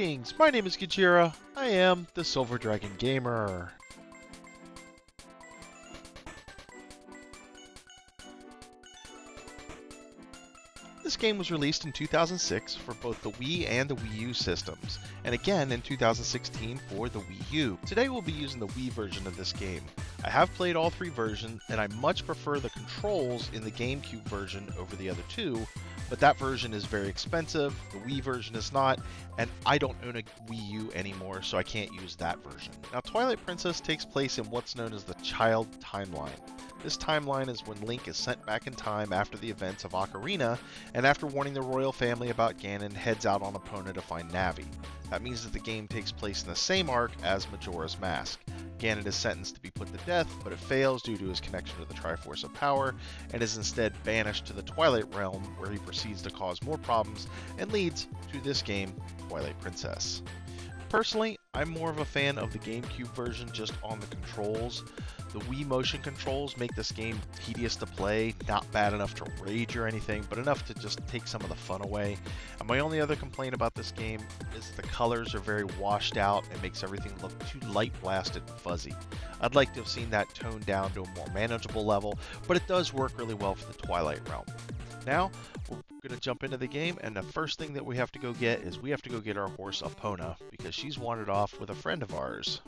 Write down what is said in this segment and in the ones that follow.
Greetings, my name is Gajira. I am the Silver Dragon Gamer. This game was released in 2006 for both the Wii and the Wii U systems, and again in 2016 for the Wii U. Today we'll be using the Wii version of this game. I have played all three versions, and I much prefer the controls in the GameCube version over the other two, but that version is very expensive, the Wii version is not, and I don't own a Wii U anymore, so I can't use that version. Now, Twilight Princess takes place in what's known as the Child Timeline. This timeline is when Link is sent back in time after the events of Ocarina, and after warning the royal family about Ganon, heads out on Epona to find Navi. That means that the game takes place in the same arc as Majora's Mask. Ganon is sentenced to be put to death, but it fails due to his connection to the Triforce of Power, and is instead banished to the Twilight Realm, where he proceeds to cause more problems, and leads to this game, Twilight Princess. Personally, I'm more of a fan of the GameCube version just on the controls. The Wii motion controls make this game tedious to play, not bad enough to rage or anything, but enough to just take some of the fun away. And my only other complaint about this game is the colors are very washed out and makes everything look too light blasted and fuzzy. I'd like to have seen that toned down to a more manageable level, but it does work really well for the Twilight Realm. Now, we're going to jump into the game, and the first thing that we have to go get is we have to go get our horse Epona, because she's wandered off with a friend of ours.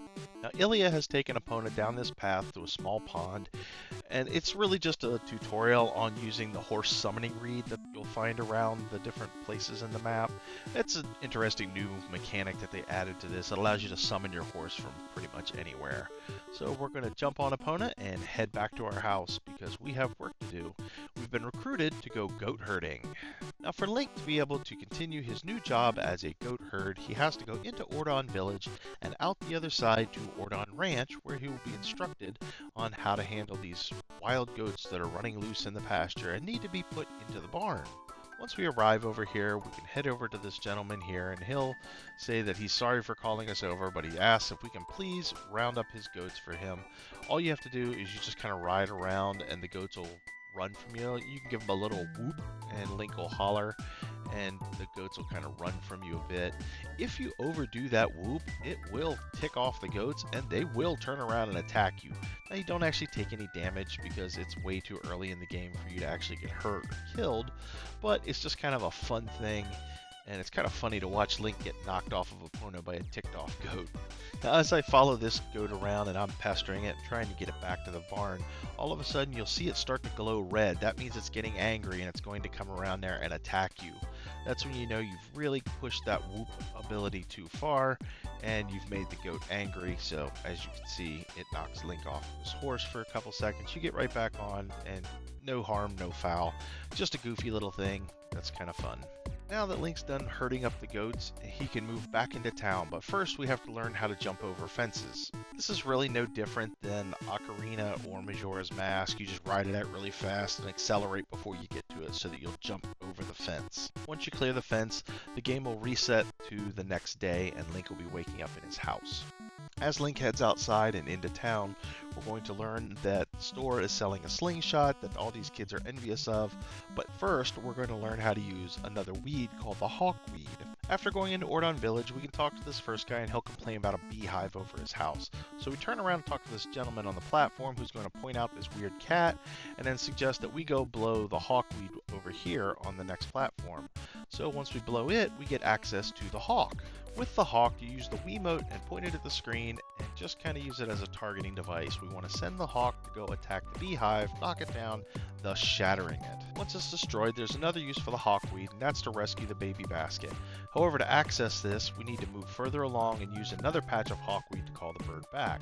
Now, Ilia has taken Epona down this path to a small pond, and it's really just a tutorial on using the horse summoning reed that you'll find around the different places in the map. It's an interesting new mechanic that they added to this. It allows you to summon your horse from pretty much anywhere. So we're going to jump on Epona and head back to our house, because we have work to do. We've been recruited to go goat herding. Now, for Link to be able to continue his new job as a goat herd, he has to go into Ordon Village and out the other side to Ordon Ranch, where he will be instructed on how to handle these wild goats that are running loose in the pasture and need to be put into the barn. Once we arrive over here, we can head over to this gentleman here, and he'll say that he's sorry for calling us over, but he asks if we can please round up his goats for him. All you have to do is you just kind of ride around, and the goats will run from you. You can give them a little whoop, and Link will holler, and the goats will kind of run from you a bit. If you overdo that whoop, it will tick off the goats, and they will turn around and attack you. Now, you don't actually take any damage because it's way too early in the game for you to actually get hurt or killed, but it's just kind of a fun thing, and it's kind of funny to watch Link get knocked off of Epona by a ticked off goat. Now, as I follow this goat around and I'm pestering it, trying to get it back to the barn, all of a sudden you'll see it start to glow red. That means it's getting angry and it's going to come around there and attack you. That's when you know you've really pushed that whoop ability too far and you've made the goat angry. So as you can see, it knocks Link off his horse for a couple seconds. You get right back on, and no harm, no foul. Just a goofy little thing that's kind of fun. Now that Link's done herding up the goats, he can move back into town, but first we have to learn how to jump over fences. This is really no different than Ocarina or Majora's Mask. You just ride it out really fast and accelerate before you get to it so that you'll jump over the fence. Once you clear the fence, the game will reset to the next day and Link will be waking up in his house. As Link heads outside and into town, we're going to learn that the store is selling a slingshot that all these kids are envious of, but first we're going to learn how to use another weed called the hawkweed. After going into Ordon Village, we can talk to this first guy and he'll complain about a beehive over his house. So we turn around and talk to this gentleman on the platform who's going to point out this weird cat and then suggest that we go blow the hawkweed over here on the next platform. So once we blow it, we get access to the hawk. With the hawk, you use the Wiimote and point it at the screen and just kind of use it as a targeting device. We want to send the hawk to go attack the beehive, knock it down, thus shattering it. Once it's destroyed, there's another use for the hawkweed, and that's to rescue the baby basket. However, to access this, we need to move further along and use another patch of hawkweed to call the bird back.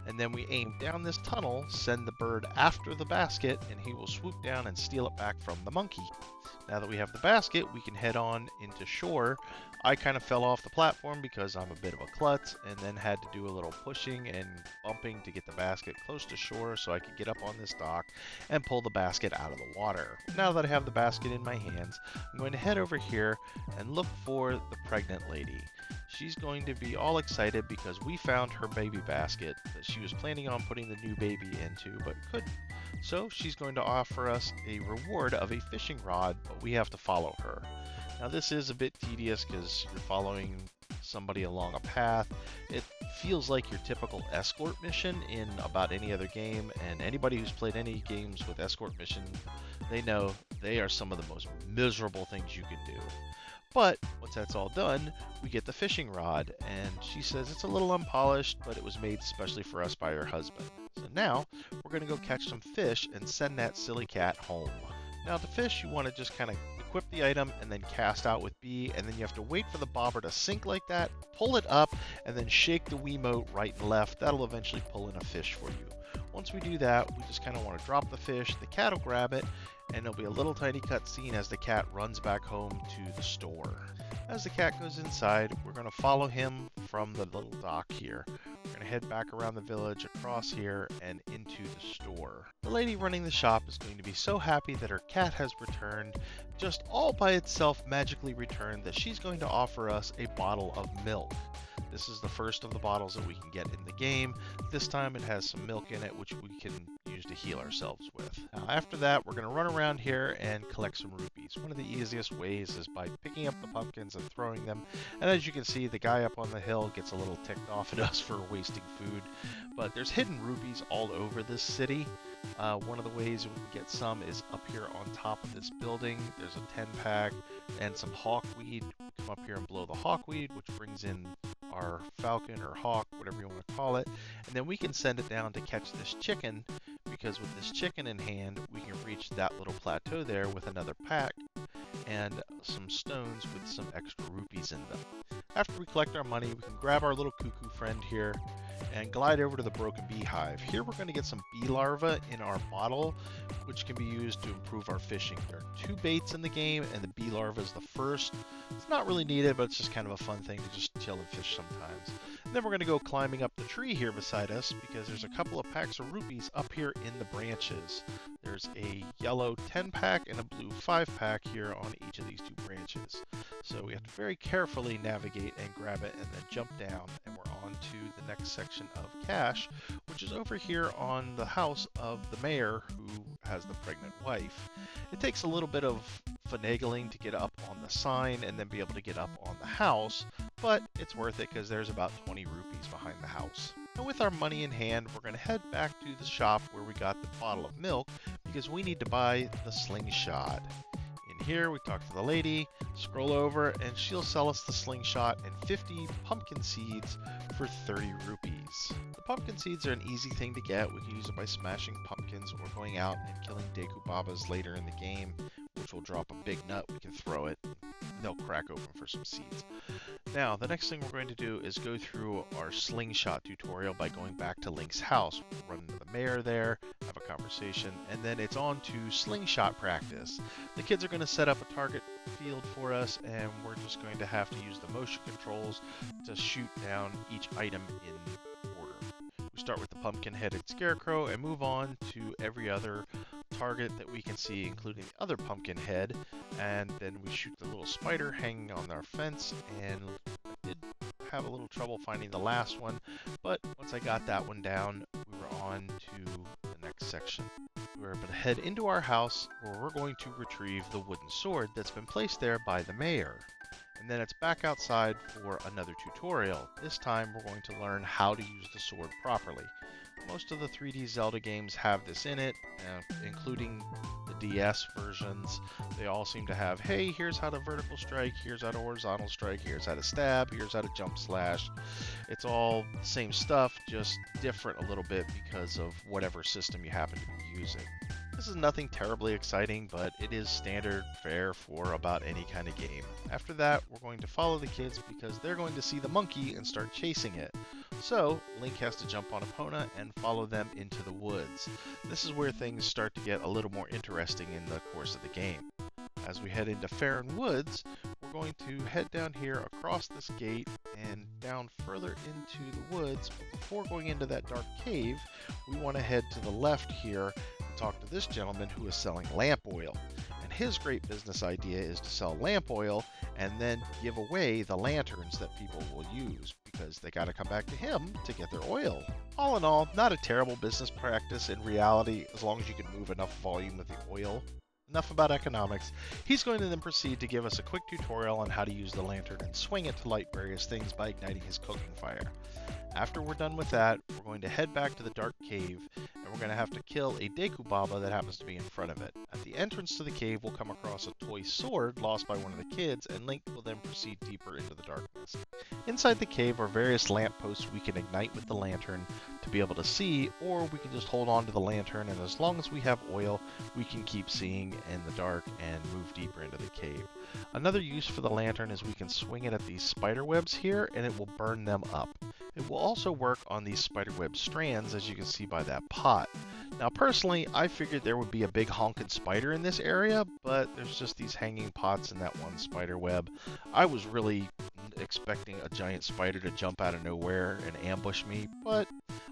And then we aim down this tunnel, send the bird after the basket, and he will swoop down and steal it back from the monkey. Now that we have the basket, we can head on into shore. I kind of fell off the platform because I'm a bit of a klutz, and then had to do a little pushing and bumping to get the basket close to shore so I could get up on this dock and pull the basket out of the water. Now that I have the basket in my hands, I'm going to head over here and look for the pregnant lady. She's going to be all excited because we found her baby basket that she was planning on putting the new baby into but couldn't. So she's going to offer us a reward of a fishing rod, but we have to follow her. Now this is a bit tedious because you're following somebody along a path. It feels like your typical escort mission in about any other game, and anybody who's played any games with escort mission, they know they are some of the most miserable things you can do. But once that's all done, we get the fishing rod, and she says it's a little unpolished, but it was made especially for us by her husband. So now we're going to go catch some fish and send that silly cat home. Now to fish, you want to just kind of equip the item and then cast out with B, and then you have to wait for the bobber to sink like that, pull it up, and then shake the Wiimote right and left. That'll eventually pull in a fish for you. Once we do that, we just kind of want to drop the fish, the cat will grab it, and there'll be a little tiny cutscene as the cat runs back home to the store. As the cat goes inside, we're going to follow him from the little dock here. We're going to head back around the village, across here, and into the store. The lady running the shop is going to be so happy that her cat has returned, just all by itself magically returned, that she's going to offer us a bottle of milk. This is the first of the bottles that we can get in the game. This time it has some milk in it, which we can use to heal ourselves with. Now, after that, we're going to run around here and collect some rupees. One of the easiest ways is by picking up the pumpkins and throwing them. And as you can see, the guy up on the hill gets a little ticked off at us for wasting food. But there's hidden rupees all over this city. One of the ways we can get some is up here on top of this building. There's a 10-pack and some hawkweed. Come up here and blow the hawkweed, which brings in our falcon or hawk, whatever you want to call it. And then we can send it down to catch this chicken, because with this chicken in hand, we can reach that little plateau there with another pack and some stones with some extra rupees in them. After we collect our money, we can grab our little cuckoo friend here and glide over to the broken beehive. Here we're going to get some bee larvae in our bottle, which can be used to improve our fishing. There are 2 baits in the game, and the bee larva is the first. It's not really needed, but it's just kind of a fun thing to just chill and fish sometimes. And then we're going to go climbing up the tree here beside us, because there's a couple of packs of rupees up here in the branches. There's a yellow 10-pack and a blue 5-pack here on each of these 2 branches. So we have to very carefully navigate and grab it and then jump down, and we're on to the next section of cash, which is over here on the house of the mayor who has the pregnant wife. It takes a little bit of finagling to get up on the sign and then be able to get up on the house, but it's worth it because there's about 20 rupees behind the house. And with our money in hand, we're going to head back to the shop where we got the bottle of milk, because we need to buy the slingshot. In here, we talk to the lady, scroll over, and she'll sell us the slingshot and 50 pumpkin seeds for 30 rupees. The pumpkin seeds are an easy thing to get. We can use them by smashing pumpkins or going out and killing Deku Babas later in the game, which will drop a big nut. We can throw it. They'll crack open for some seeds. Now, the next thing we're going to do is go through our slingshot tutorial by going back to Link's house. We'll run into the mayor there, have a conversation, and then it's on to slingshot practice. The kids are going to set up a target field for us, and we're just going to have to use the motion controls to shoot down each item in order. We start with the pumpkin-headed scarecrow and move on to every other target that we can see, including the other pumpkin head, and then we shoot the little spider hanging on our fence, and I did have a little trouble finding the last one, but once I got that one down, we were on to the next section. We were able to head into our house where we're going to retrieve the wooden sword that's been placed there by the mayor. And then it's back outside for another tutorial. This time we're going to learn how to use the sword properly. Most of the 3D Zelda games have this in it, including the DS versions. They all seem to have, hey, here's how to vertical strike, here's how to horizontal strike, here's how to stab, here's how to jump slash. It's all the same stuff, just different a little bit because of whatever system you happen to be using. This is nothing terribly exciting, but it is standard fare for about any kind of game. After that, we're going to follow the kids because they're going to see the monkey and start chasing it. So, Link has to jump on Epona and follow them into the woods. This is where things start to get a little more interesting in the course of the game. As we head into Farron Woods, we're going to head down here across this gate and down further into the woods. But before going into that dark cave, we want to head to the left here and talk to this gentleman who is selling lamp oil. And his great business idea is to sell lamp oil and then give away the lanterns that people will use, because they got to come back to him to get their oil. All in all, not a terrible business practice in reality, as long as you can move enough volume with the oil. enough about economics. He's going to then proceed to give us a quick tutorial on how to use the lantern and swing it to light various things by igniting his cooking fire. After we're done with that, we're going to head back to the dark cave, and we're going to have to kill a Deku Baba that happens to be in front of it. At the entrance to the cave, we'll come across a toy sword lost by one of the kids, and Link will then proceed deeper into the darkness. Inside the cave are various lampposts we can ignite with the lantern to be able to see, or we can just hold on to the lantern, and as long as we have oil, we can keep seeing in the dark and move deeper into the cave. Another use for the lantern is we can swing it at these spider webs here, and it will burn them up. It will also work on these spiderweb strands, as you can see by that pot. Now personally, I figured there would be a big honking spider in this area, but there's just these hanging pots in that one spider web. I was really expecting a giant spider to jump out of nowhere and ambush me, but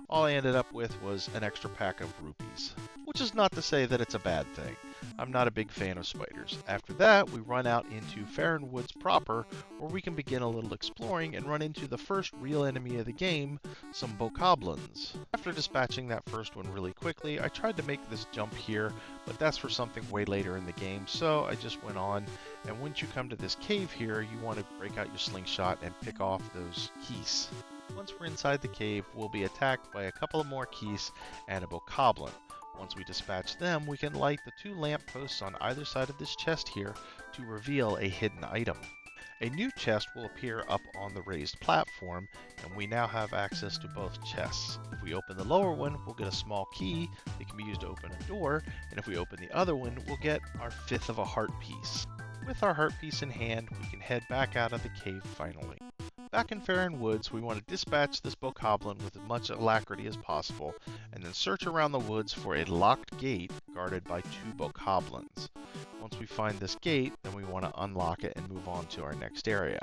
all I ended up with was an extra pack of rupees. Which is not to say that it's a bad thing. I'm not a big fan of spiders. After that, we run out into Faron Woods proper, where we can begin a little exploring and run into the first real enemy of the game, some bokoblins. After dispatching that first one really quickly, I tried to make this jump here, but that's for something way later in the game, so I just went on. And once you come to this cave here, you want to break out your slingshot and pick off those keys. Once we're inside the cave, we'll be attacked by a couple of more keys and a bokoblin. Once we dispatch them, we can light the two lampposts on either side of this chest here to reveal a hidden item. A new chest will appear up on the raised platform, and we now have access to both chests. If we open the lower one, we'll get a small key that can be used to open a door, and if we open the other one, we'll get our fifth of a heart piece. With our heart piece in hand, we can head back out of the cave finally. Back in Faron Woods, we want to dispatch this bokoblin with as much alacrity as possible, and then search around the woods for a locked gate guarded by two bokoblins. Once we find this gate, then we want to unlock it and move on to our next area.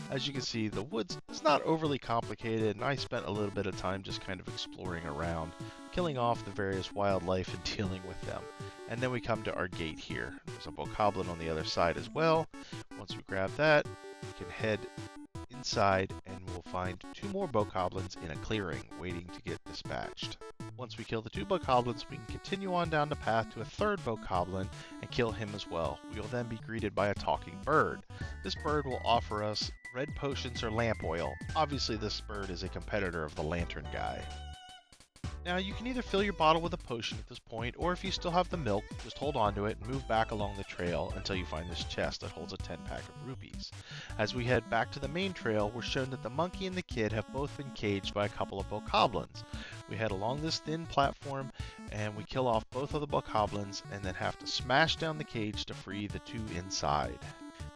As you can see, the woods is not overly complicated, and I spent a little bit of time just kind of exploring around, killing off the various wildlife and dealing with them. And then we come to our gate here. There's a bokoblin on the other side as well. Once we grab that, we can head inside and we'll find two more bokoblins in a clearing waiting to get dispatched. Once we kill the two bokoblins, we can continue on down the path to a third bokoblin and kill him as well. We will then be greeted by a talking bird. This bird will offer us red potions or lamp oil. Obviously this bird is a competitor of the lantern guy. Now, you can either fill your bottle with a potion at this point, or if you still have the milk, just hold on to it and move back along the trail until you find this chest that holds a 10-pack of rupees. As we head back to the main trail, we're shown that the monkey and the kid have both been caged by a couple of bokoblins. We head along this thin platform and we kill off both of the bokoblins and then have to smash down the cage to free the two inside.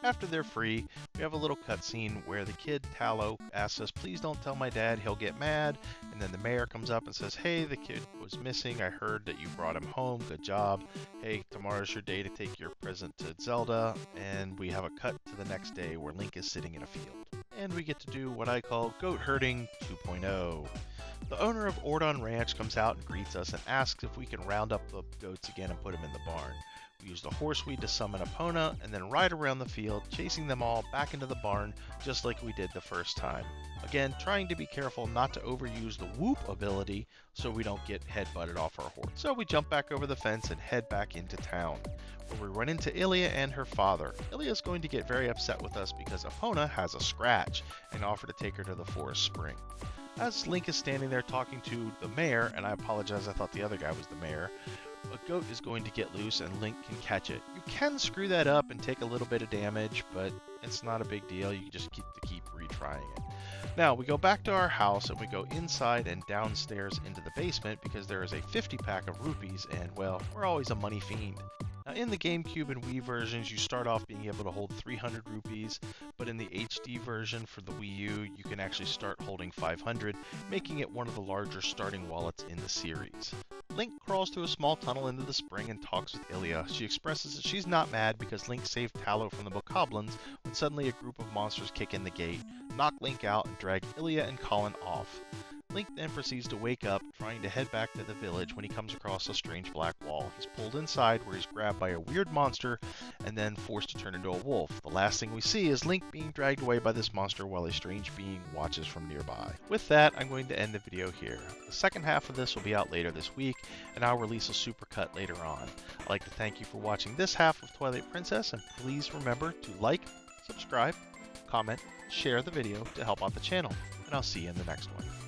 After they're free, we have a little cutscene where the kid, Tallow, asks us, "Please don't tell my dad, he'll get mad." And then the mayor comes up and says, "Hey, the kid was missing. I heard that you brought him home. Good job. Hey, tomorrow's your day to take your present to Zelda." And we have a cut to the next day where Link is sitting in a field. And we get to do what I call goat herding 2.0. The owner of Ordon Ranch comes out and greets us and asks if we can round up the goats again and put them in the barn. We use the horseweed to summon Epona and then ride around the field, chasing them all back into the barn just like we did the first time. Again, trying to be careful not to overuse the whoop ability so we don't get headbutted off our horse. So we jump back over the fence and head back into town, where we run into Ilia and her father. Ilia is going to get very upset with us because Epona has a scratch and offer to take her to the forest spring. As Link is standing there talking to the mayor, and I apologize, I thought the other guy was the mayor, a goat is going to get loose and Link can catch it. You can screw that up and take a little bit of damage, but it's not a big deal. You just keep retrying it. Now we go back to our house and we go inside and downstairs into the basement because there is a 50-pack of rupees and, well, we're always a money fiend. Now in the GameCube and Wii versions, you start off being able to hold 300 rupees, but in the HD version for the Wii U, you can actually start holding 500, making it one of the larger starting wallets in the series. Link crawls through a small tunnel into the spring and talks with Ilia. She expresses that she's not mad because Link saved Tallow from the bokoblins when suddenly a group of monsters kick in the gate, knock Link out, and drag Ilia and Colin off. Link then proceeds to wake up, trying to head back to the village when he comes across a strange black wall. He's pulled inside where he's grabbed by a weird monster and then forced to turn into a wolf. The last thing we see is Link being dragged away by this monster while a strange being watches from nearby. With that, I'm going to end the video here. The second half of this will be out later this week, and I'll release a supercut later on. I'd like to thank you for watching this half of Twilight Princess, and please remember to like, subscribe, comment, share the video to help out the channel, and I'll see you in the next one.